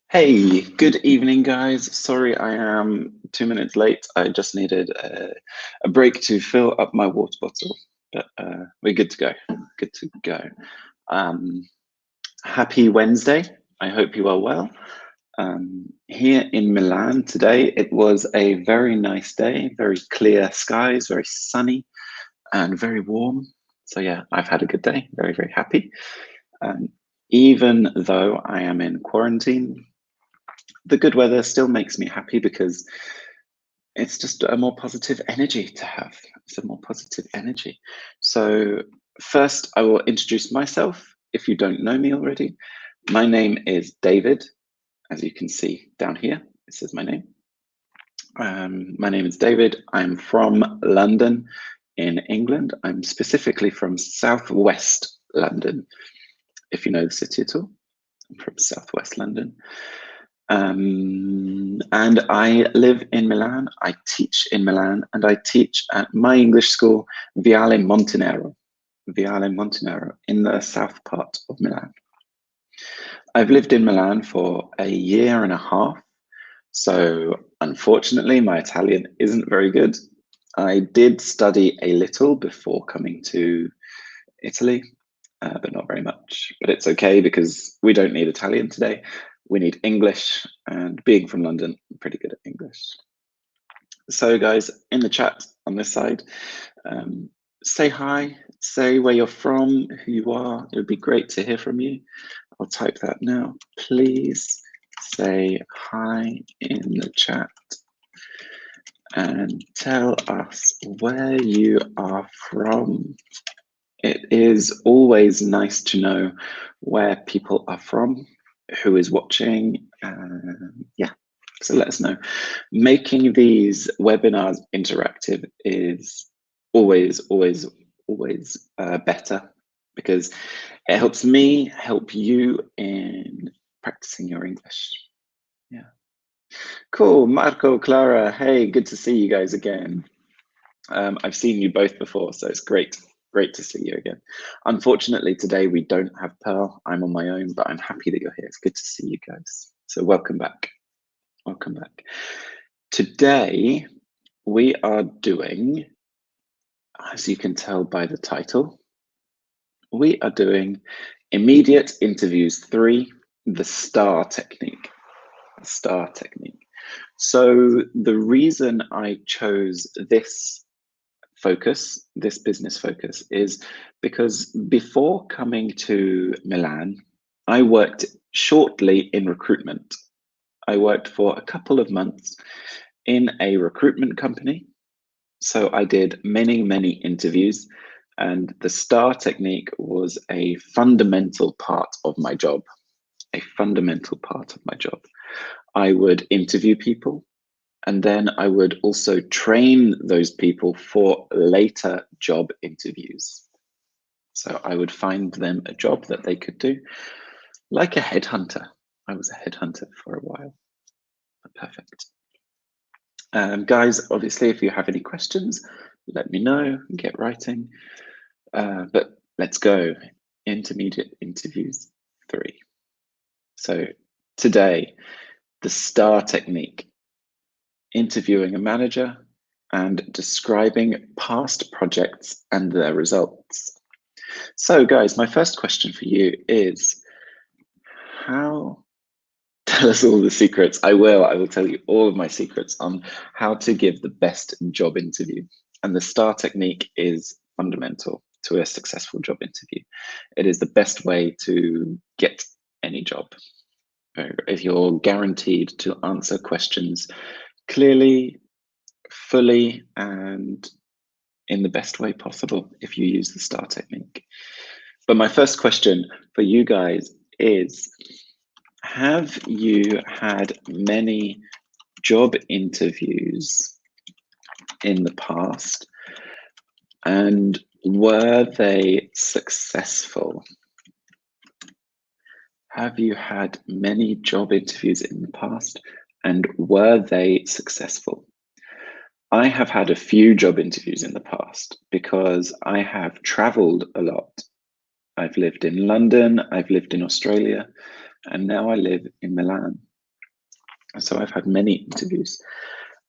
Hey, good evening, guys. Sorry I am 2 minutes late. I just needed a break to fill up my water bottle, but we're good to go. Good to go. Um, Happy Wednesday. I hope you are well. Here in Milan today, it was a very nice day, very clear skies, very sunny and very warm. So yeah, I've had a good day. Very, very happy. Um, Even though I am in quarantine, the good weather still makes me happy because it's just a more positive energy to have. It's a more positive energy. So first, I will introduce myself if you don't know me already. My name is David. As you can see down here, it says my name. My name is David. I'm from London in England. I'm specifically from Southwest London, if you know the city at all. I'm from Southwest London. And I live in Milan, I teach in Milan, and I teach at my English school, Viale Montenero in the south part of Milan. I've lived in Milan for a year and a half, so unfortunately my Italian isn't very good. I did study a little before coming to Italy, but not very much. But it's okay because we don't need Italian today. We need English, and being from London, I'm pretty good at English. So guys, in the chat on this side, say hi, say where you're from, who you are. It would be great to hear from you. I'll type that now. Please say hi in the chat and tell us where you are from. It is always nice to know where people are from, who is watching. Yeah, so let us know. Making these webinars interactive is always better because it helps me help you in practicing your English. Yeah. Cool. Marco, Clara, hey, good to see you guys again. I've seen you both before, so it's great to see you again. Unfortunately, today we don't have Pearl. I'm on my own, but I'm happy that you're here. It's good to see you guys. So welcome back. Welcome back. Today, we are doing, as you can tell by the title, we are doing Immediate Interviews 3, the STAR technique. The STAR technique. So the reason I chose this focus, this business focus, is because before coming to Milan, I worked shortly in recruitment. I worked for a couple of months in a recruitment company. So I did many interviews, and the STAR technique was a fundamental part of my job. A fundamental part of my job. I would interview people, and then I would also train those people for later job interviews. So I would find them a job that they could do, like a headhunter. I was a headhunter for a while. Perfect. Guys, obviously, if you have any questions, let me know, get writing. But let's go. Intermediate Interviews 3. So today, the STAR technique. Interviewing a manager and describing past projects and their results. So guys, my first question for you is, tell us all the secrets. I will tell you all of my secrets on how to give the best job interview. And the STAR technique is fundamental to a successful job interview. It is the best way to get any job. If you're guaranteed to answer questions clearly, fully, and in the best way possible if you use the STAR technique. But my first question for you guys is, have you had many job interviews in the past, and were they successful? Have you had many job interviews in the past, and were they successful? I have had a few job interviews in the past because I have traveled a lot. I've lived in London, I've lived in Australia, and now I live in Milan. So I've had many interviews,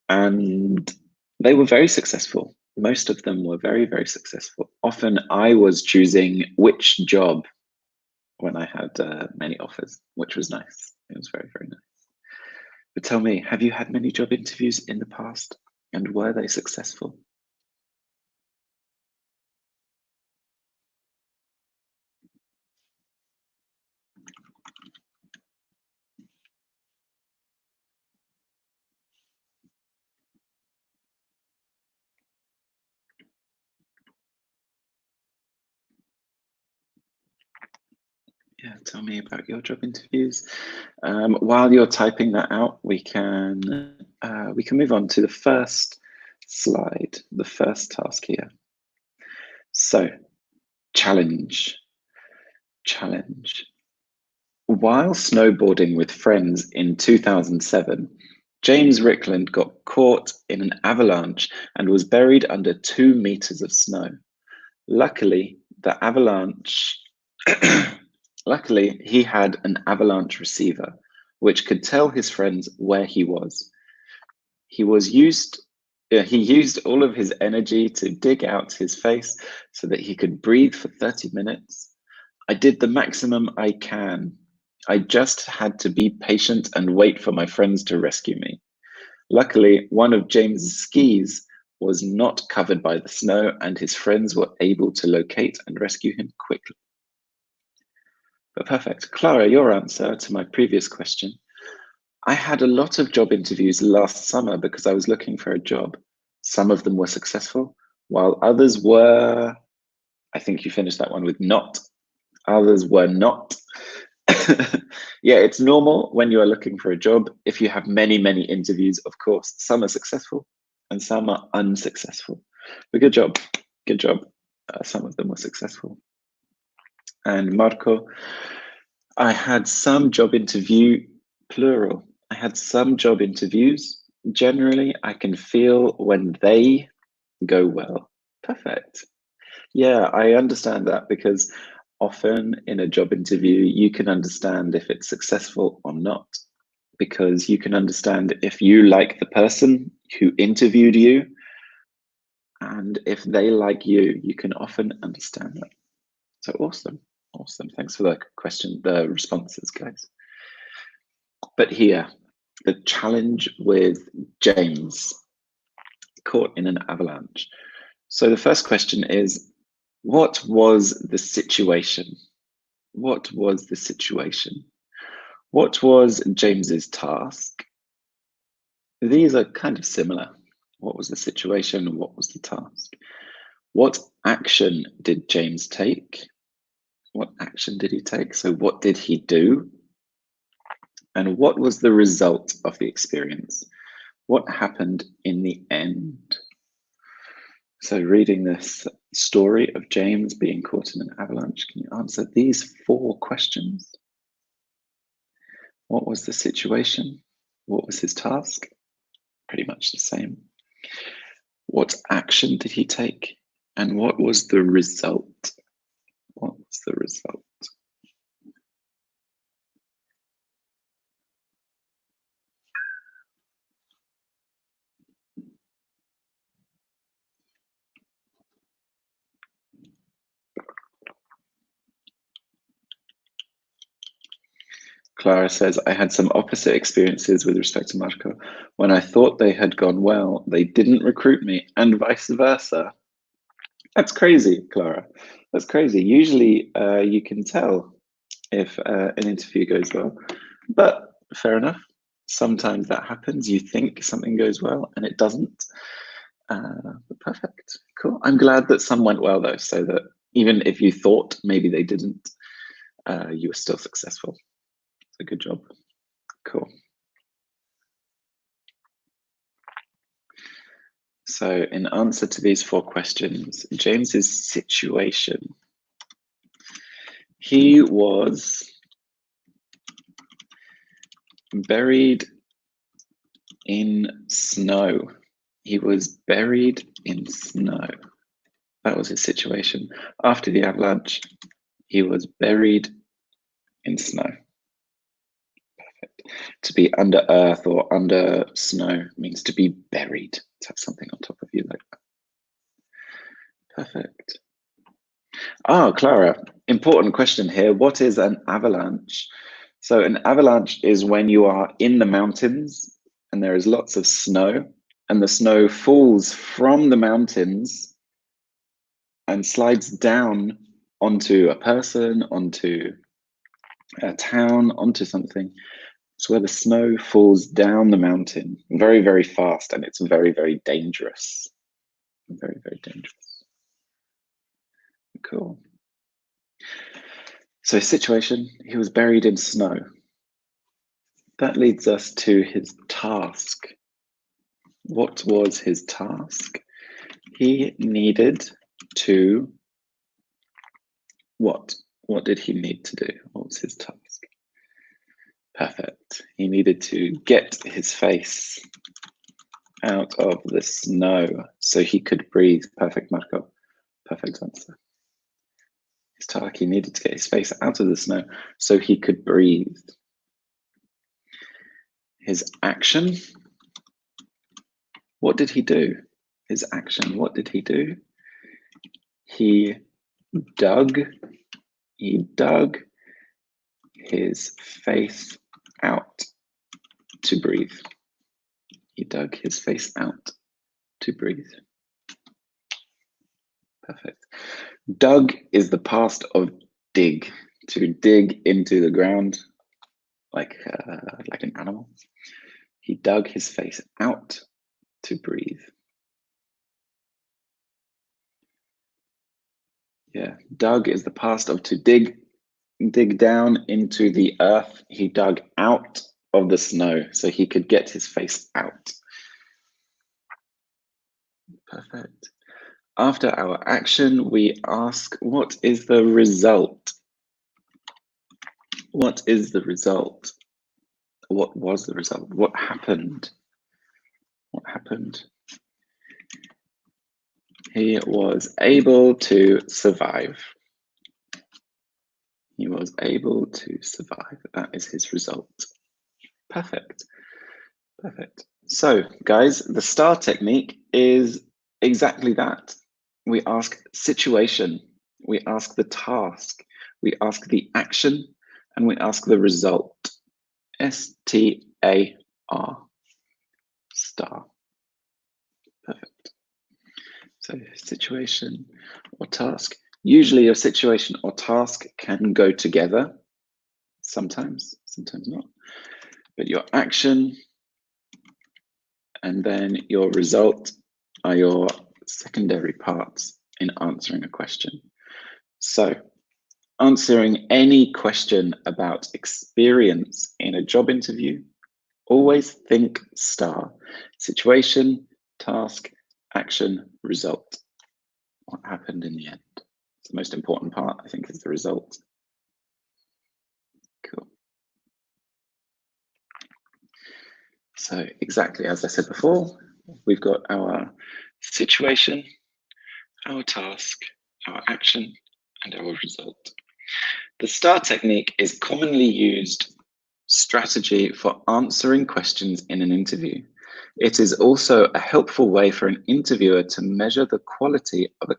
and they were very successful. Most of them were very, very successful. Often I was choosing which job when I had many offers, which was nice. It was very, very nice. But tell me, have you had many job interviews in the past, and were they successful? Yeah, tell me about your job interviews. While you're typing that out, we can move on to the first slide, the first task here. So, challenge. While snowboarding with friends in 2007, James Rickland got caught in an avalanche and was buried under 2 meters of snow. Luckily, luckily, he had an avalanche receiver, which could tell his friends where he was. He used all of his energy to dig out his face so that he could breathe for 30 minutes. I did the maximum I can. I just had to be patient and wait for my friends to rescue me. Luckily, one of James's skis was not covered by the snow, and his friends were able to locate and rescue him quickly. But perfect. Clara, your answer to my previous question. I had a lot of job interviews last summer because I was looking for a job. Some of them were successful, while others were, I think you finished that one with not. Others were not. Yeah, it's normal when you are looking for a job. If you have many, many interviews, of course, some are successful and some are unsuccessful. But good job. Good job. Some of them were successful. And Marco, I had some job interview, plural. I had some job interviews. Generally, I can feel when they go well. Perfect. Yeah, I understand that because often in a job interview, you can understand if it's successful or not, because you can understand if you like the person who interviewed you, and if they like you, you can often understand that. So awesome. Awesome. Thanks for the question, the responses, guys. But here, the challenge with James, caught in an avalanche. So the first question is, what was the situation? What was the situation? What was James's task? These are kind of similar. What was the situation? What was the task? What action did James take? What action did he take? So what did he do? And what was the result of the experience? What happened in the end? So reading this story of James being caught in an avalanche, can you answer these 4 questions? What was the situation? What was his task? Pretty much the same. What action did he take? And what was the result? What was the result? Clara says, I had some opposite experiences with respect to Marco. When I thought they had gone well, they didn't recruit me, and vice versa. That's crazy, Clara. That's crazy. Usually you can tell if an interview goes well, but fair enough. Sometimes that happens. You think something goes well and it doesn't. But perfect. Cool. I'm glad that some went well, though, so that even if you thought maybe they didn't, you were still successful. So good job. Cool. So in answer to these 4 questions, James's situation, he was buried in snow. He was buried in snow. That was his situation. After the avalanche, he was buried in snow. Perfect. To be under earth or under snow means to be buried, to have something on top of you like that. Perfect. Ah, Clara, important question here. What is an avalanche? So an avalanche is when you are in the mountains and there is lots of snow, and the snow falls from the mountains and slides down onto a person, onto a town, onto something. It's where the snow falls down the mountain very, very fast, and it's very, very dangerous. Very, very dangerous. Cool. So situation, he was buried in snow. That leads us to his task. What was his task? He needed to, what? What did he need to do? What was his task? Perfect. He needed to get his face out of the snow so he could breathe. Perfect, Marco. Perfect answer. His task, he needed to get his face out of the snow so he could breathe. His action, what did he do? His action, what did he do? He dug his face out to breathe. He dug his face out to breathe. Perfect. Dug is the past of dig, to dig into the ground like an animal. He dug his face out to breathe. Yeah, dug is the past of to dig down into the earth. He dug out of the snow so he could get his face out. Perfect. After our action, we ask, what is the result? What is the result? What was the result? What happened? What happened? He was able to survive. He was able to survive. That is his result. Perfect. Perfect. So, guys, the STAR technique is exactly that. We ask situation, we ask the task, we ask the action, and we ask the result. STAR. STAR. Perfect. So, situation or task. Usually, a situation or task can go together. Sometimes not. But your action and then your result are your secondary parts in answering a question. So, answering any question about experience in a job interview, always think STAR. Situation, task, action, result. What happened in the end? The most important part, I think, is the result. Cool. So exactly as I said before, we've got our situation, our task, our action, and our result. The STAR technique is commonly used strategy for answering questions in an interview. It is also a helpful way for an interviewer to measure the quality of a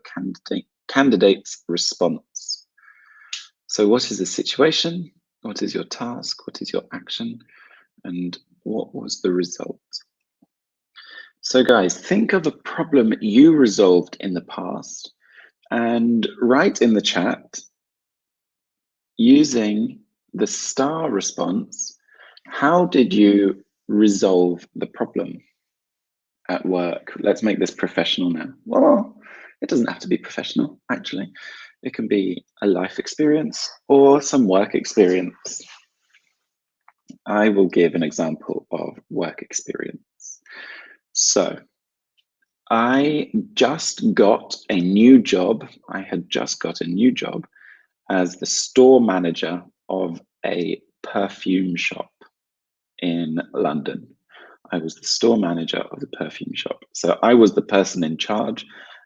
candidate's response. So what is the situation? What is your task? What is your action? And what was the result? So guys, think of a problem you resolved in the past and write in the chat using the STAR response. How did you resolve the problem at work? Let's make this professional now. Well, it doesn't have to be professional, actually. It can be a life experience or some work experience. I will give an example of work experience. So, I just got a new job. I had just got a new job as the store manager of a perfume shop in London. I was the store manager of the perfume shop. So I was the person in charge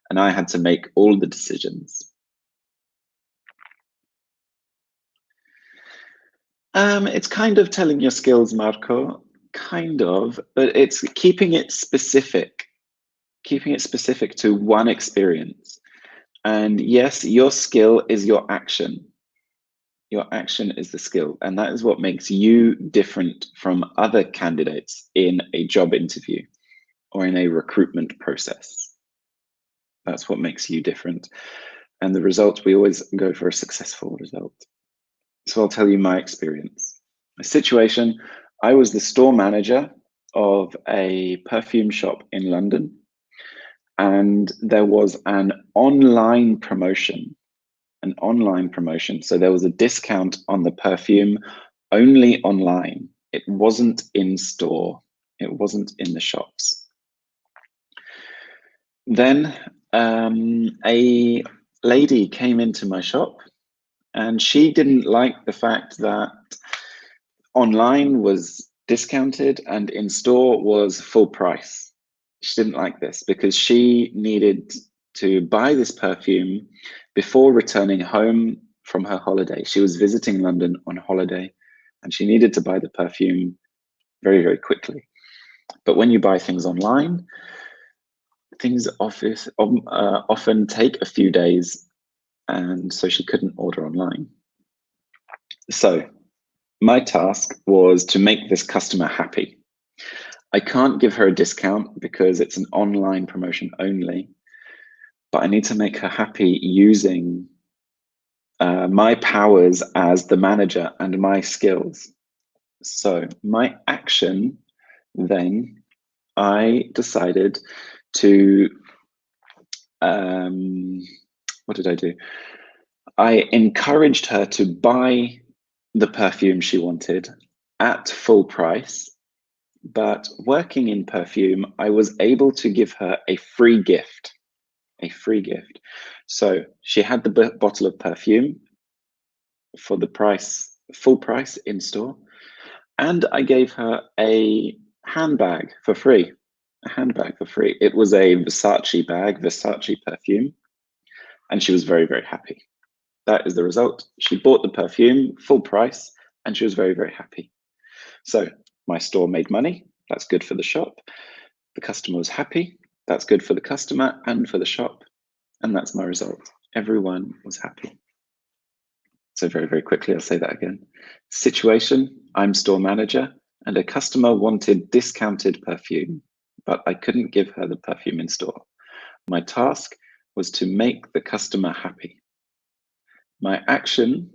and I had to make all the decisions. It's kind of telling your skills, Marco, kind of, but it's keeping it specific to one experience. And yes, your skill is your action. Your action is the skill, and that is what makes you different from other candidates in a job interview or in a recruitment process. That's what makes you different. And the result, we always go for a successful result. So I'll tell you my experience. A situation, I was the store manager of a perfume shop in London, and there was an online promotion. So there was a discount on the perfume only online. It wasn't in store. It wasn't in the shops. Then a lady came into my shop, and she didn't like the fact that online was discounted and in store was full price. She didn't like this because she needed to buy this perfume before returning home from her holiday. She was visiting London on holiday and she needed to buy the perfume very, very quickly. But when you buy things online, things often take a few days, and so she couldn't order online. So my task was to make this customer happy. I can't give her a discount because it's an online promotion only, but I need to make her happy using my powers as the manager and my skills. So my action then, I decided to, what did I do? I encouraged her to buy the perfume she wanted at full price. But working in perfume, I was able to give her a free gift. So she had the bottle of perfume for the price, full price in store. And I gave her a handbag for free. It was a Versace bag, Versace perfume. And she was very, very happy. That is the result. She bought the perfume full price and she was very, very happy. So my store made money. That's good for the shop. The customer was happy. That's good for the customer and for the shop. And that's my result. Everyone was happy. So very, very quickly, I'll say that again. Situation, I'm store manager and a customer wanted discounted perfume, but I couldn't give her the perfume in store. My task was to make the customer happy. My action,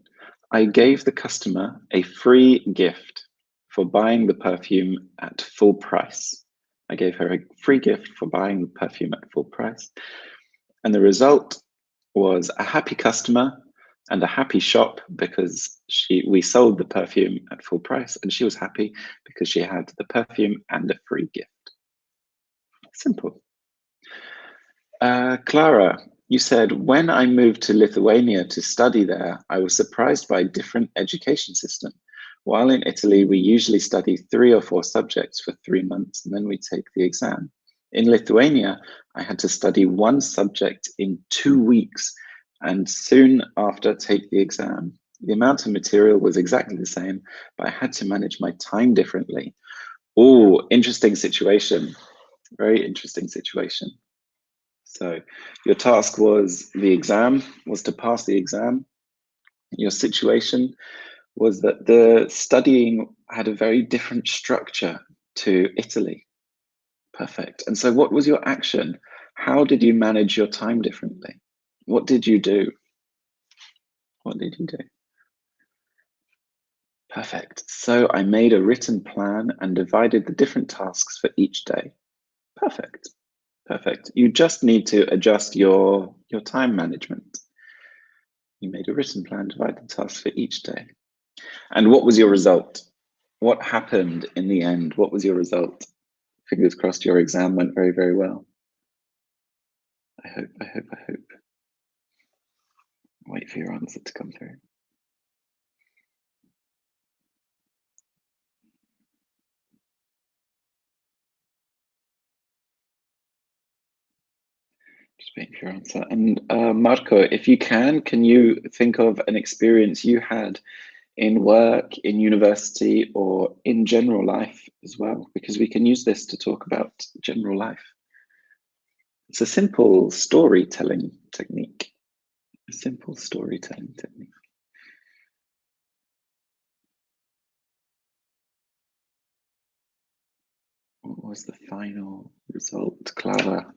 I gave the customer a free gift for buying the perfume at full price. I gave her a free gift for buying the perfume at full price. And the result was a happy customer and a happy shop because we sold the perfume at full price and she was happy because she had the perfume and a free gift. Simple. Clara, you said, when I moved to Lithuania to study there, I was surprised by a different education system. While in Italy, we usually study 3 or 4 subjects for 3 months and then we take the exam. In Lithuania, I had to study 1 subject in 2 weeks and soon after take the exam. The amount of material was exactly the same, but I had to manage my time differently. Oh, interesting situation. Very interesting situation. So your task was to pass the exam. Your situation was that the studying had a very different structure to Italy. Perfect. And so what was your action? How did you manage your time differently? What did you do? Perfect. So I made a written plan and divided the different tasks for each day. Perfect. You just need to adjust your time management. You made a written plan, divided the tasks for each day. And what was your result? What happened in the end? What was your result? Fingers crossed your exam went very, very well. I hope. Wait for your answer to come through. Just waiting for your answer. And Marco, if you can you think of an experience you had in work, in university, or in general life as well, because we can use this to talk about general life. It's a simple storytelling technique. A simple storytelling technique. What was the final result, Clara?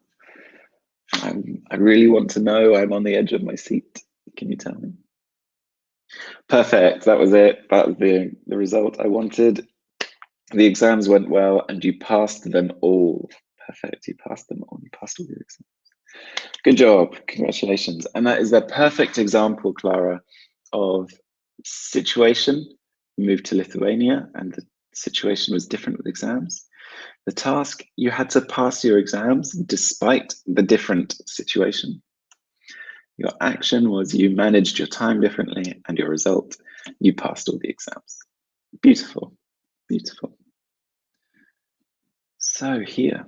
I really want to know. I'm on the edge of my seat. Can you tell me? Perfect. That was it. That was the result I wanted. The exams went well and you passed them all. Perfect. You passed them all. You passed all your exams. Good job. Congratulations. And that is a perfect example, Clara, of situation. You moved to Lithuania and the situation was different with exams. The task, you had to pass your exams despite the different situation. Your action was you managed your time differently, and your result, you passed all the exams. Beautiful, beautiful. So here,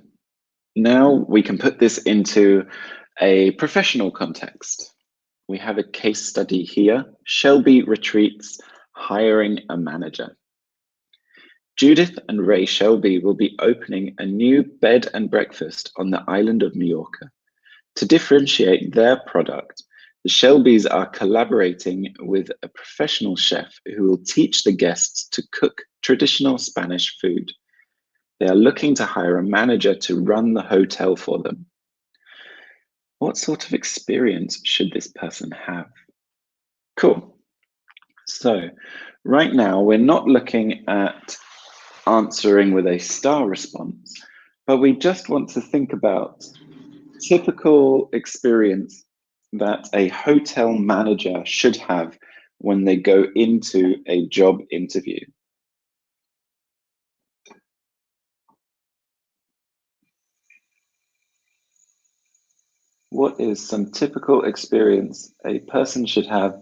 now we can put this into a professional context. We have a case study here, Shelby Retreats, hiring a manager. Judith and Ray Shelby will be opening a new bed and breakfast on the island of Majorca. To differentiate their product, the Shelbys are collaborating with a professional chef who will teach the guests to cook traditional Spanish food. They are looking to hire a manager to run the hotel for them. What sort of experience should this person have? Cool. So right now, we're not looking at answering with a star response, but we just want to think about typical experience that a hotel manager should have when they go into a job interview. What is some typical experience a person should have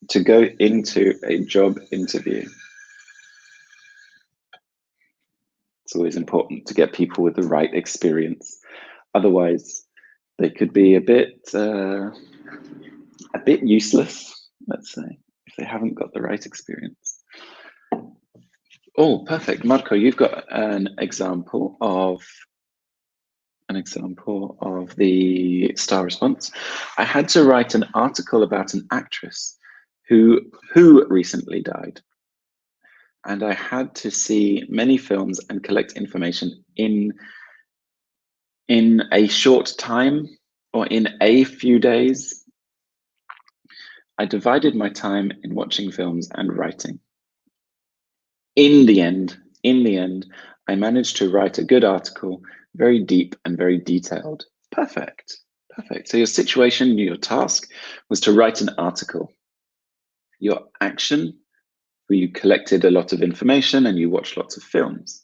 to go into a job interview? It's always important to get people with the right experience. Otherwise, they could be a bit useless, let's say, if they haven't got the right experience. Oh, perfect. Marco, you've got an example of the star response. I had to write an article about an actress who recently died. And I had to see many films and collect information in a short time or in a few days. I divided my time in watching films and writing. In the end, I managed to write a good article, very deep and very detailed. Perfect, perfect. So your situation, your task was to write an article. Your action, where you collected a lot of information and you watched lots of films.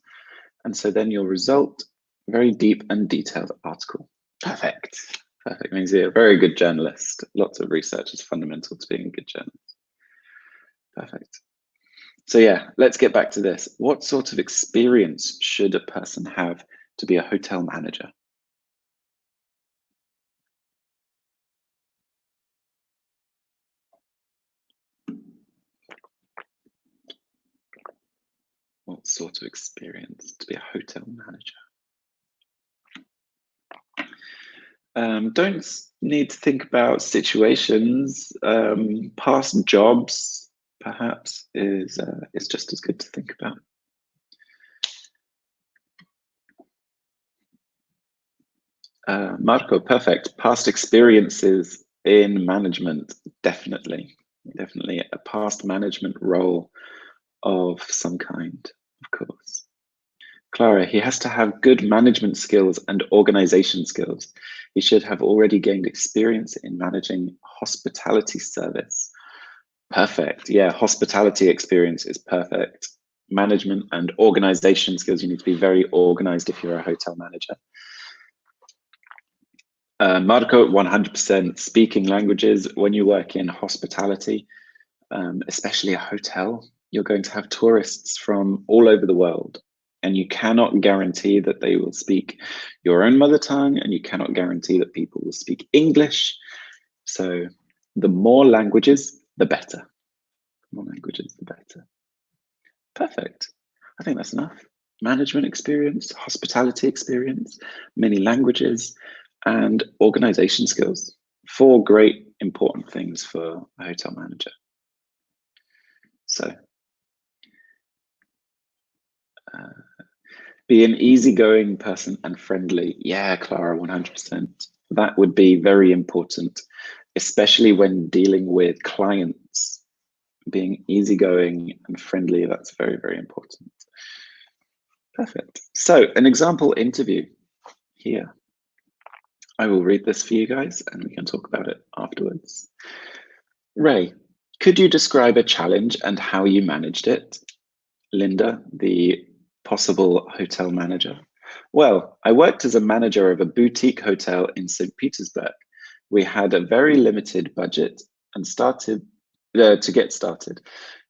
And so then your result, very deep and detailed article. Perfect. Perfect means you're a very good journalist. Lots of research is fundamental to being a good journalist. Perfect. So yeah, let's get back to this. What sort of experience should a person have to be a hotel manager? What sort of experience to be a hotel manager? Don't need to think about situations. Past jobs, perhaps, is just as good to think about. Marco, perfect. Past experiences in management, definitely a past management role of some kind, of course. Clara, he has to have good management skills and organization skills. He should have already gained experience in managing hospitality service. Perfect. Yeah, hospitality experience is perfect. Management and organization skills. You need to be very organized if you're a hotel manager. Marco, 100% speaking languages. When you work in hospitality, especially a hotel, you're going to have tourists from all over the world. And you cannot guarantee that they will speak your own mother tongue, and you cannot guarantee that people will speak English. So the more languages, the better. More languages, the better. Perfect. I think that's enough. Management experience, hospitality experience, many languages, and organization skills. 4 great important things for a hotel manager. So, be an easygoing person and friendly. Yeah, Clara, 100%. That would be very important, especially when dealing with clients. Being easygoing and friendly, that's very, very important. Perfect. So an example interview here. I will read this for you guys and we can talk about it afterwards. Ray, could you describe a challenge and how you managed it? Linda, the possible hotel manager. Well, I worked as a manager of a boutique hotel in St. Petersburg. We had a very limited budget and started to get started.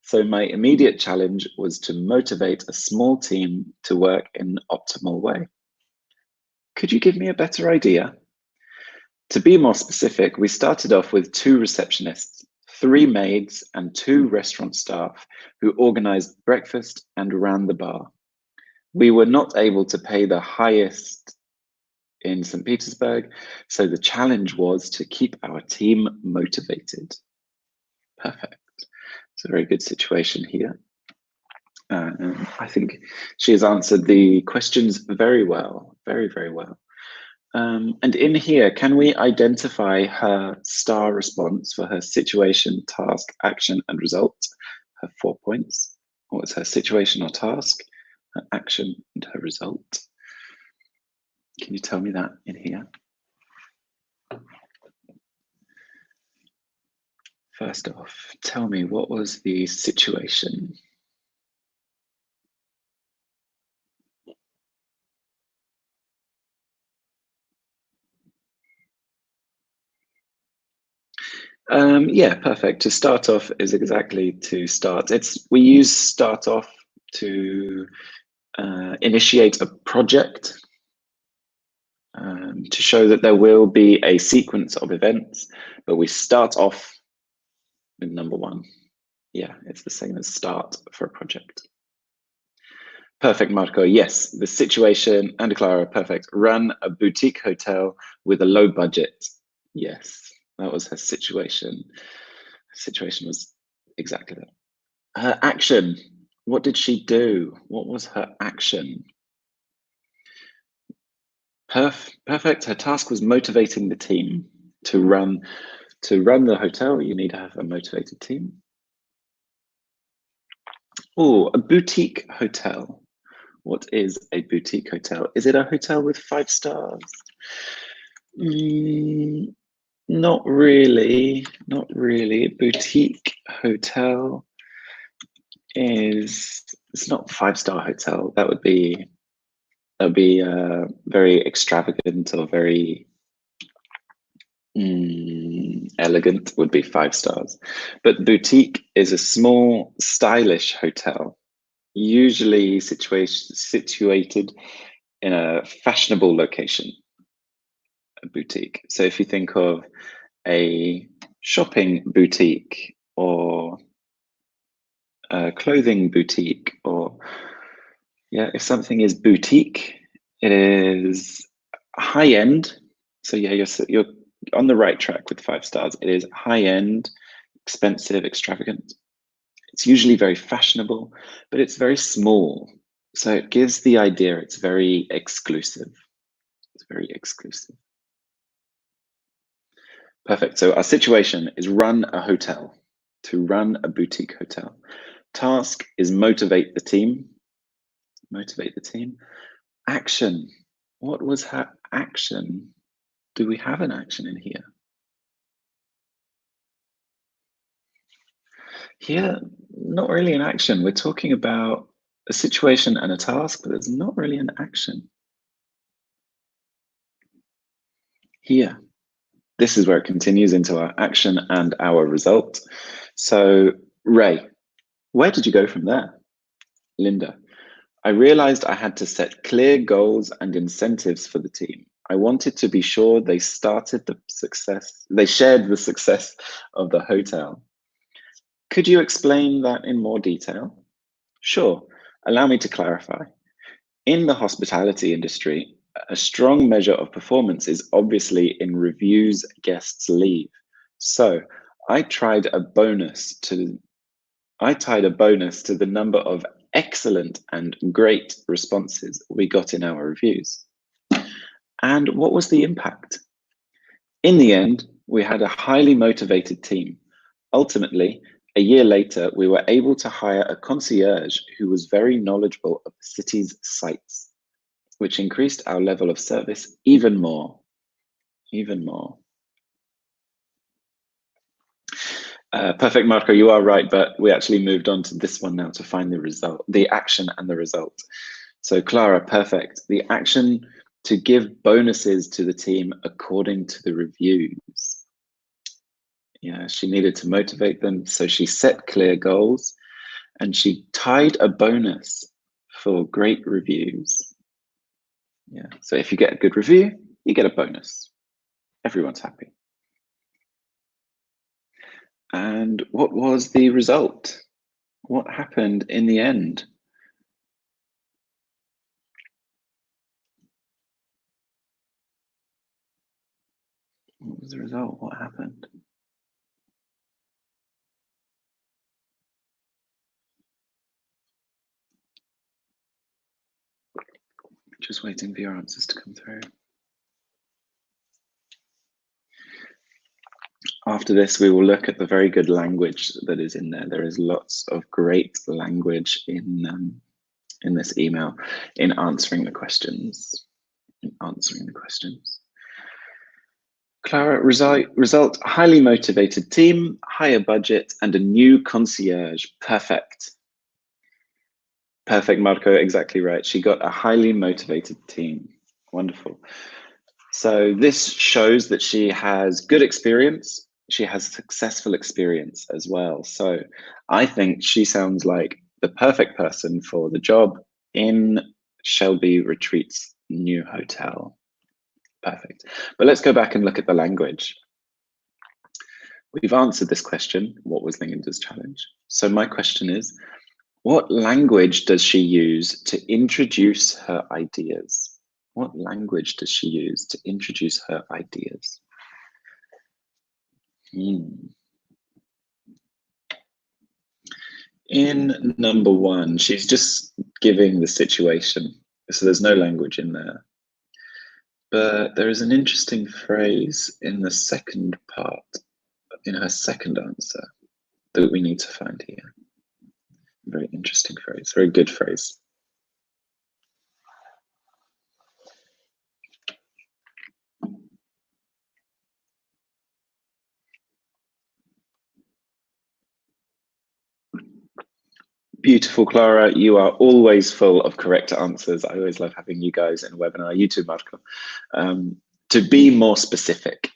So my immediate challenge was to motivate a small team to work in an optimal way. Could you give me a better idea? To be more specific, we started off with 2 receptionists, 3 maids, and 2 restaurant staff who organized breakfast and ran the bar. We were not able to pay the highest in St. Petersburg, so the challenge was to keep our team motivated. Perfect. It's a very good situation here. I think she has answered the questions very well, very, very well. And in here, can we identify her star response for her situation, task, action, and result? Her 4 points. What was her situation or task, her action, and her result? Can you tell me that in here? First off, tell me, what was the situation? Yeah, perfect. To start off is exactly to start. We use start off to initiate a project, to show that there will be a sequence of events, but we start off with number 1. Yeah, it's the same as start for a project. Perfect, Marco. Yes, the situation, and Clara, perfect. Run a boutique hotel with a low budget. Yes, that was her situation. Her situation was exactly that. Her action. What did she do? What was her action? Perfect. Her task was motivating the team to run the hotel. You need to have a motivated team. Oh, a boutique hotel. What is a boutique hotel? Is it a hotel with 5 stars? Not really. Not really. A boutique hotel it's not 5-star hotel. That would be very extravagant or very elegant would be 5 stars. But boutique is a small, stylish hotel, usually situated in a fashionable location. A boutique. So if you think of a shopping boutique or a clothing boutique, or if something is boutique, it is high end. So yeah, you're on the right track with 5 stars. It is high end, expensive, extravagant. It's usually very fashionable, but it's very small. So it gives the idea it's very exclusive. It's very exclusive. Perfect. So our situation is run a hotel, to run a boutique hotel. Task is motivate the team. Motivate the team. Action. What was her action? Do we have an action in here? Here, not really an action. We're talking about a situation and a task, but there's not really an action. Here, this is where it continues into our action and our result. So, Ray, where did you go from there? Linda, I realized I had to set clear goals and incentives for the team. I wanted to be sure they shared the success of the hotel. Could you explain that in more detail? Sure. Allow me to clarify. In the hospitality industry, a strong measure of performance is obviously in reviews guests leave. So I tied a bonus to the number of excellent and great responses we got in our reviews. And what was the impact? In the end, we had a highly motivated team. Ultimately, a year later, we were able to hire a concierge who was very knowledgeable of the city's sites, which increased our level of service even more. Perfect, Marco, you are right, but we actually moved on to this one now to find the result, the action and the result. So Clara, perfect. The action to give bonuses to the team according to the reviews. Yeah, she needed to motivate them, so she set clear goals and she tied a bonus for great reviews. Yeah, so if you get a good review, you get a bonus. Everyone's happy. And what was the result? What happened in the end? What was the result? What happened? Just waiting for your answers to come through. After this, we will look at the very good language that is in there. There is lots of great language in this email in answering the questions. Clara, result, highly motivated team, higher budget, and a new concierge. Perfect. Perfect, Marco, exactly right. She got a highly motivated team. Wonderful. So this shows that she has good experience. She has successful experience as well. So I think she sounds like the perfect person for the job in Shelby Retreats new hotel. Perfect. But let's go back and look at the language. We've answered this question, what was Lingenda's challenge? So my question is, what language does she use to introduce her ideas? What language does she use to introduce her ideas? In number one, she's just giving the situation. So there's no language in there. But there is an interesting phrase in the second part, in her second answer, that we need to find here. Very interesting phrase, very good phrase. Beautiful, Clara. You are always full of correct answers. I always love having you guys in a webinar. You too, Marco. To be more specific.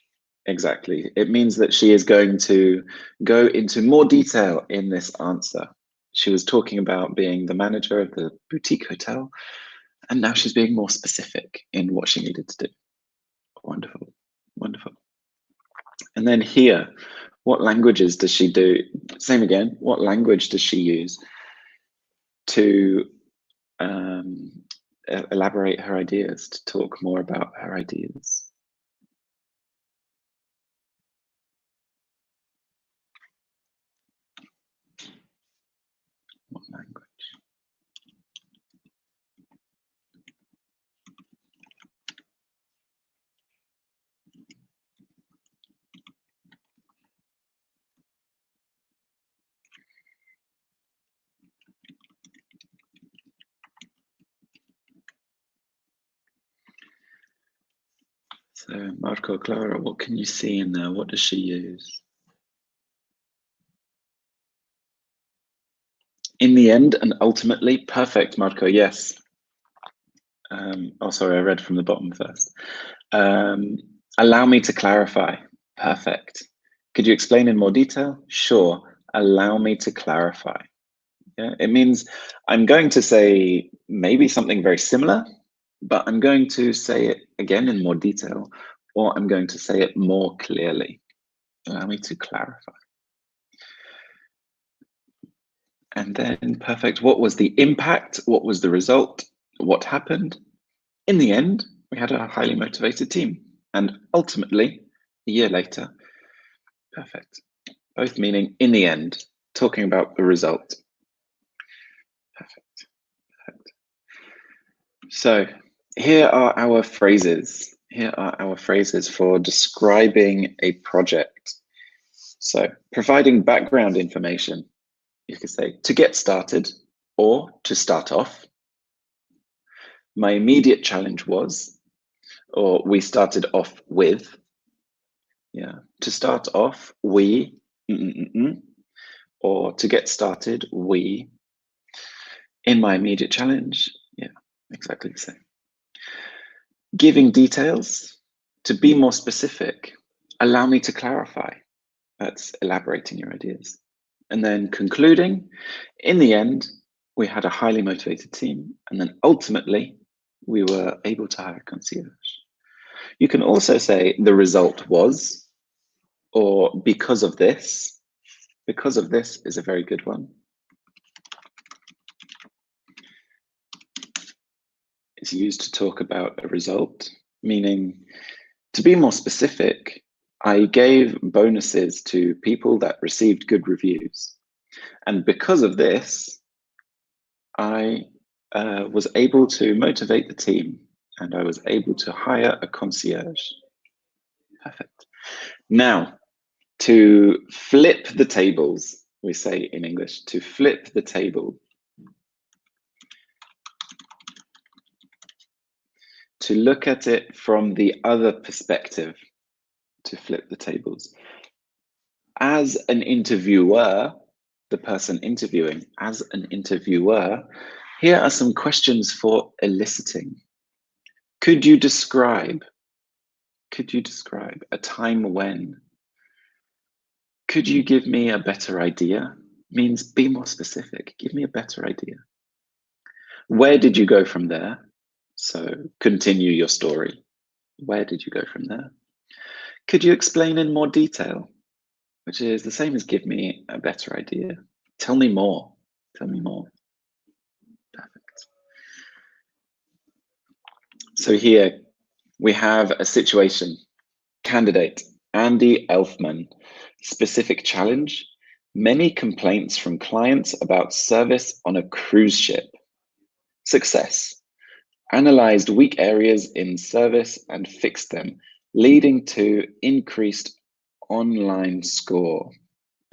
Exactly. It means that she is going to go into more detail in this answer. She was talking about being the manager of the boutique hotel, and now she's being more specific in what she needed to do. Wonderful, wonderful. And then here, what languages does she do? Same again, what language does she use to elaborate her ideas, to talk more about her ideas? What language? So Marco, Clara, what can you see in there? What does she use? In the end and ultimately, perfect, Marco, yes. Oh, sorry, I read from the bottom first. Allow me to clarify, perfect. Could you explain in more detail? Sure, allow me to clarify. Yeah, it means I'm going to say maybe something very similar, but I'm going to say it again in more detail, or I'm going to say it more clearly. Allow me to clarify. And then perfect. What was the impact? What was the result? What happened? In the end, we had a highly motivated team. And ultimately, a year later, perfect. Both meaning in the end, talking about the result. Perfect. Perfect. So here are our phrases. Here are our phrases for describing a project. So providing background information. You could say to get started or to start off. My immediate challenge was, or we started off with. Yeah, to start off, we, or to get started, we. In my immediate challenge, yeah, exactly the same. Giving details, to be more specific, allow me to clarify. That's elaborating your ideas. And then concluding, in the end, we had a highly motivated team. And then ultimately, we were able to hire a concierge. You can also say the result was, or because of this. Because of this is a very good one. It's used to talk about a result, meaning, to be more specific, I gave bonuses to people that received good reviews. And because of this, I was able to motivate the team and I was able to hire a concierge. Perfect. Now, to flip the tables, we say in English, to flip the table. To look at it from the other perspective, to flip the tables. As an interviewer, the person interviewing, as an interviewer, here are some questions for eliciting. Could you describe a time when? Could you give me a better idea? Means be more specific. Give me a better idea. Where did you go from there? So continue your story. Where did you go from there? Could you explain in more detail? Which is the same as give me a better idea. Tell me more. Tell me more. Perfect. So here we have a situation. Candidate Andy Elfman. Specific challenge. Many complaints from clients about service on a cruise ship. Success. Analyzed weak areas in service and fixed them, leading to increased online score.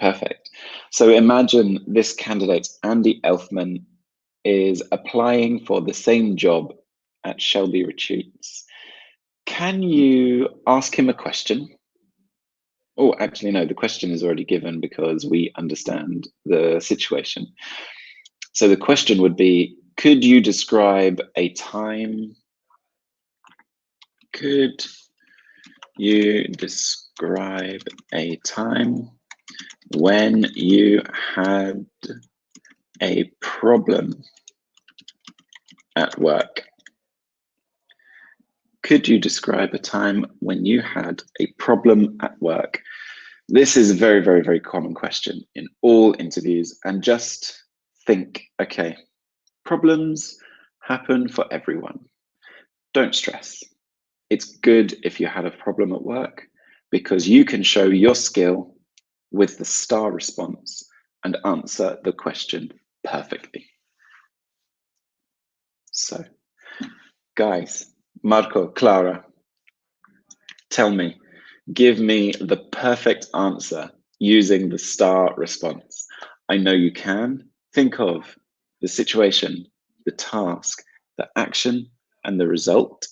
Perfect. So imagine this candidate, Andy Elfman, is applying for the same job at Shelby Retreats. Can you ask him a question? Oh, actually, no, the question is already given because we understand the situation. So the question would be, could you describe a time? Could you describe a time when you had a problem at work? Could you describe a time when you had a problem at work? This is a very, very, very common question in all interviews. And just think, okay, problems happen for everyone. Don't stress. It's good if you had a problem at work because you can show your skill with the star response and answer the question perfectly. So, guys, Marco, Clara, tell me, give me the perfect answer using the star response. I know you can. Think of the situation, the task, the action, and the result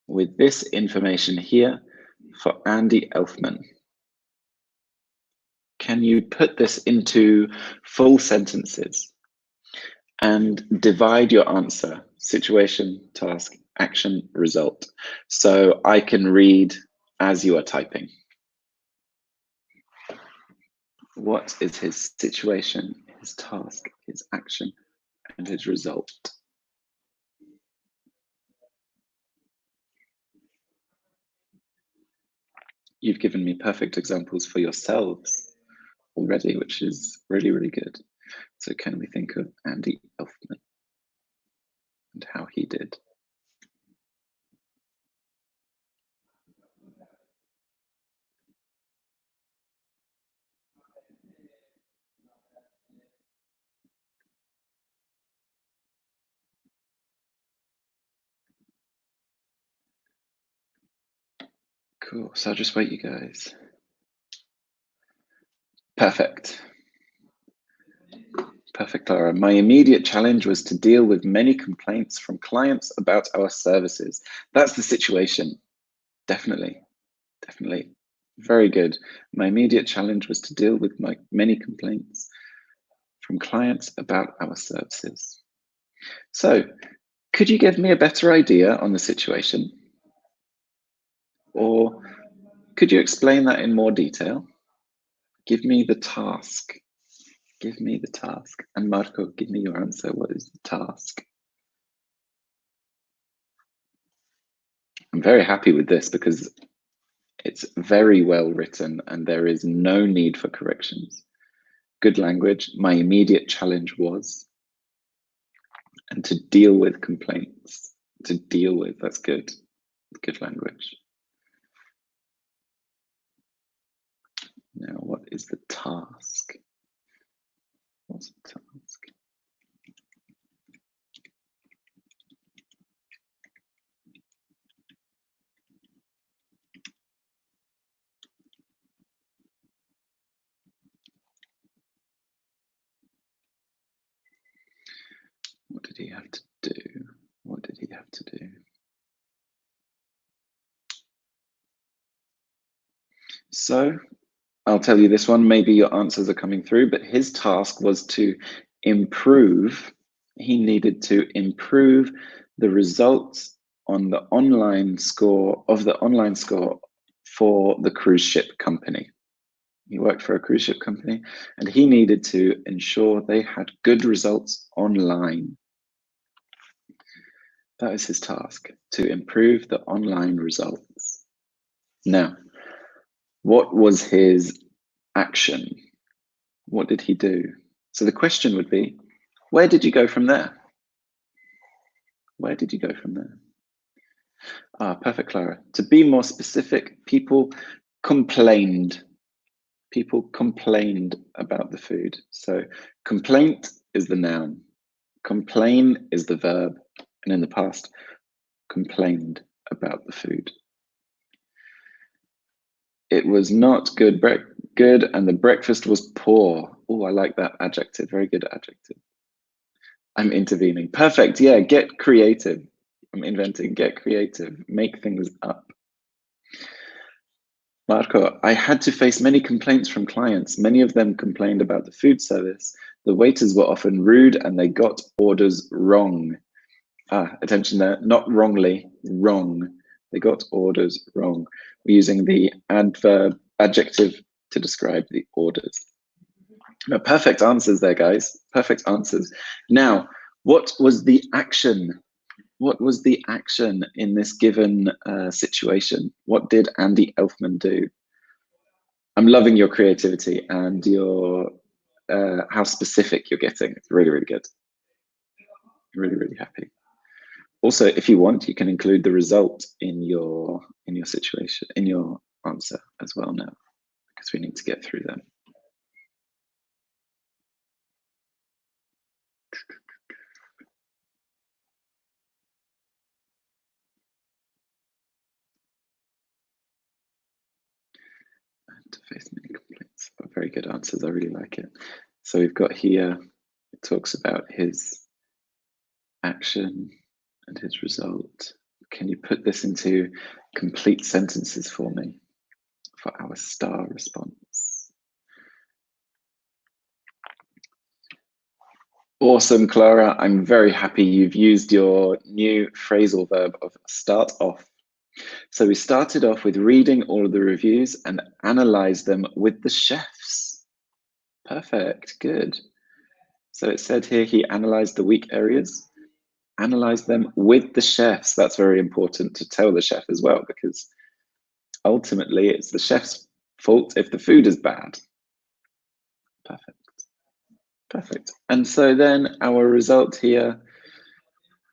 with this information here for Andy Elfman. Can you put this into full sentences and divide your answer, situation, task, action, result, so I can read as you are typing? What is his situation, his task, his action, and his result? You've given me perfect examples for yourselves already, which is really, really good. So can we think of Andy Elfman and how he did? Cool, so I'll just wait, you guys. Perfect. Perfect, Laura. My immediate challenge was to deal with many complaints from clients about our services. That's the situation. Definitely, definitely. Very good. My immediate challenge was to deal with my many complaints from clients about our services. So, could you give me a better idea on the situation? Or could you explain that in more detail? Give me the task. Give me the task. And Marco, give me your answer. What is the task? I'm very happy with this because it's very well written and there is no need for corrections. Good language. My immediate challenge was, and to deal with complaints. To deal with, that's good. Good language. Now, what is the task? What's the task? What did he have to do? What did he have to do? So I'll tell you this one, maybe your answers are coming through, but his task was to improve. He needed to improve the results on the online score for the cruise ship company. He worked for a cruise ship company and he needed to ensure they had good results online. That is his task, to improve the online results. Now, what was his action? What did he do? So the question would be, where did you go from there? Where did you go from there? Ah, perfect, Clara. To be more specific, people complained. People complained about the food. So complaint is the noun. Complain is the verb. And in the past, complained about the food. It was not good, and the breakfast was poor. Oh, I like that adjective. Very good adjective. I'm intervening. Perfect. Yeah, get creative. I'm inventing. Get creative. Make things up. Marco, I had to face many complaints from clients. Many of them complained about the food service. The waiters were often rude and they got orders wrong. Ah, attention there. Not wrongly, wrong. They got orders wrong. We're using the adjective to describe the orders. No, perfect answers there, guys. Perfect answers. Now, what was the action? What was the action in this given situation? What did Andy Elfman do? I'm loving your creativity and your how specific you're getting. It's really, really good. Really, really happy. Also, if you want, you can include the result in your situation, in your answer as well now, because we need to get through them. To face many complaints. Oh, very good answers. I really like it. So we've got here, it talks about his action and his result. Can you put this into complete sentences for me for our star response? Awesome, Clara. I'm very happy you've used your new phrasal verb of start off. So we started off with reading all of the reviews and analyzed them with the chefs. Perfect, good. So it said here he analyzed the weak areas, analyzed them with the chefs. That's very important to tell the chef as well, because ultimately it's the chef's fault if the food is bad. Perfect. Perfect. And so then our result here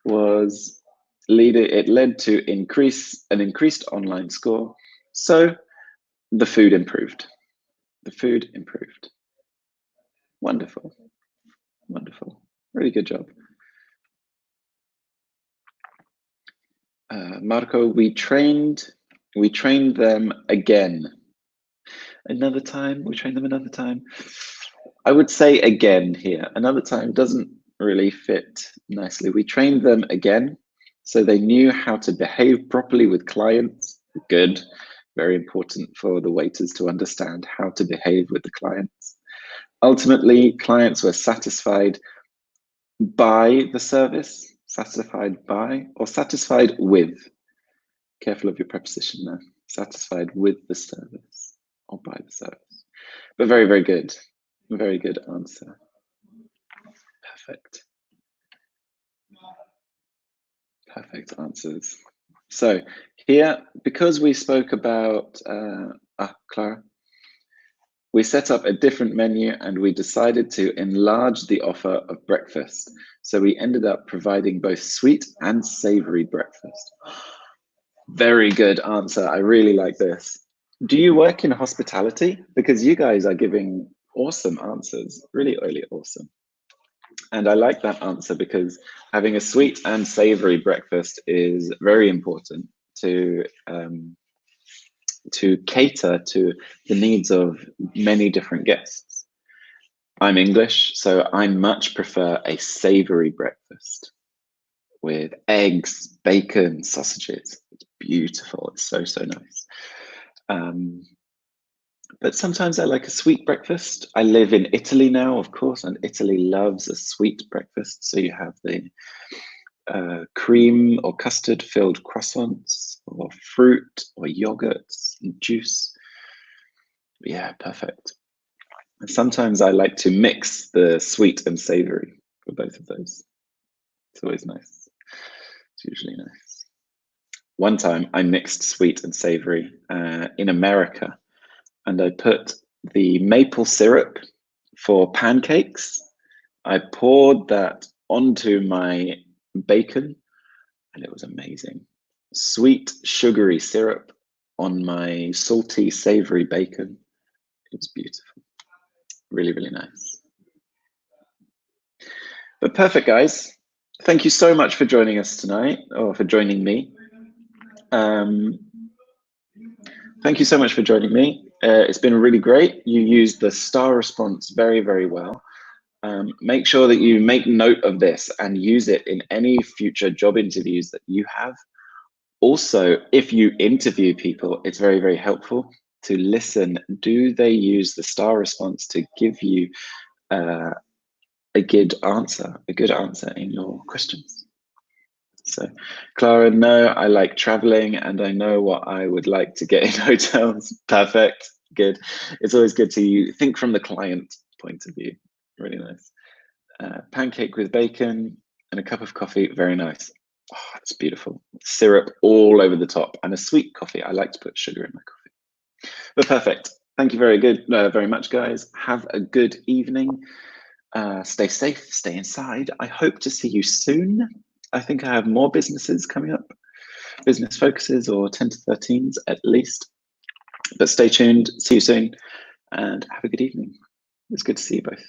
was it led to an increased online score. So the food improved. The food improved. Wonderful. Wonderful. Really good job. Marco, we trained them again. Another time, we trained them another time. I would say again here. Another time doesn't really fit nicely. We trained them again, so they knew how to behave properly with clients. Good. Very important for the waiters to understand how to behave with the clients. Ultimately, clients were satisfied by the service, satisfied by, or satisfied with. Careful of your preposition there. Satisfied with the service or by the service. But very, very good. Very good answer. Perfect. Perfect answers. So here, because we spoke about, Clara, we set up a different menu and we decided to enlarge the offer of breakfast. So we ended up providing both sweet and savory breakfast. Very good answer. I really like this. Do you work in hospitality? Because you guys are giving awesome answers, really, really awesome. And I like that answer because having a sweet and savory breakfast is very important to cater to the needs of many different guests. I'm English, so I much prefer a savory breakfast with eggs, bacon, sausages. It's beautiful. It's so, so nice. But sometimes I like a sweet breakfast. I live in Italy now, of course, and Italy loves a sweet breakfast. So you have the cream or custard filled croissants or fruit or yogurts and juice. Yeah, perfect. And sometimes I like to mix the sweet and savory for both of those. It's always nice. It's usually nice. One time I mixed sweet and savory in America, and I put the maple syrup for pancakes. I poured that onto my bacon, and it was amazing. Sweet, sugary syrup on my salty, savory bacon. It was beautiful. Really, really nice. But perfect, guys. Thank you so much for joining us tonight, or for joining me. Thank you so much for joining me. It's been really great. You used the star response very, very well. Make sure that you make note of this and use it in any future job interviews that you have. Also, if you interview people, it's very, very helpful to listen. Do they use the star response to give you a good answer in your questions? So, Clara, no, I like traveling and I know what I would like to get in hotels. Perfect, good. It's always good to think from the client point of view. Really nice. Pancake with bacon and a cup of coffee, very nice. Oh, it's beautiful. Syrup all over the top and a sweet coffee. I like to put sugar in my coffee. But perfect. Thank you very much, guys. Have a good evening. Stay safe, stay inside. I hope to see you soon. I think I have more businesses coming up, business focuses or 10 to 13s at least. But stay tuned, see you soon, and have a good evening. It's good to see you both.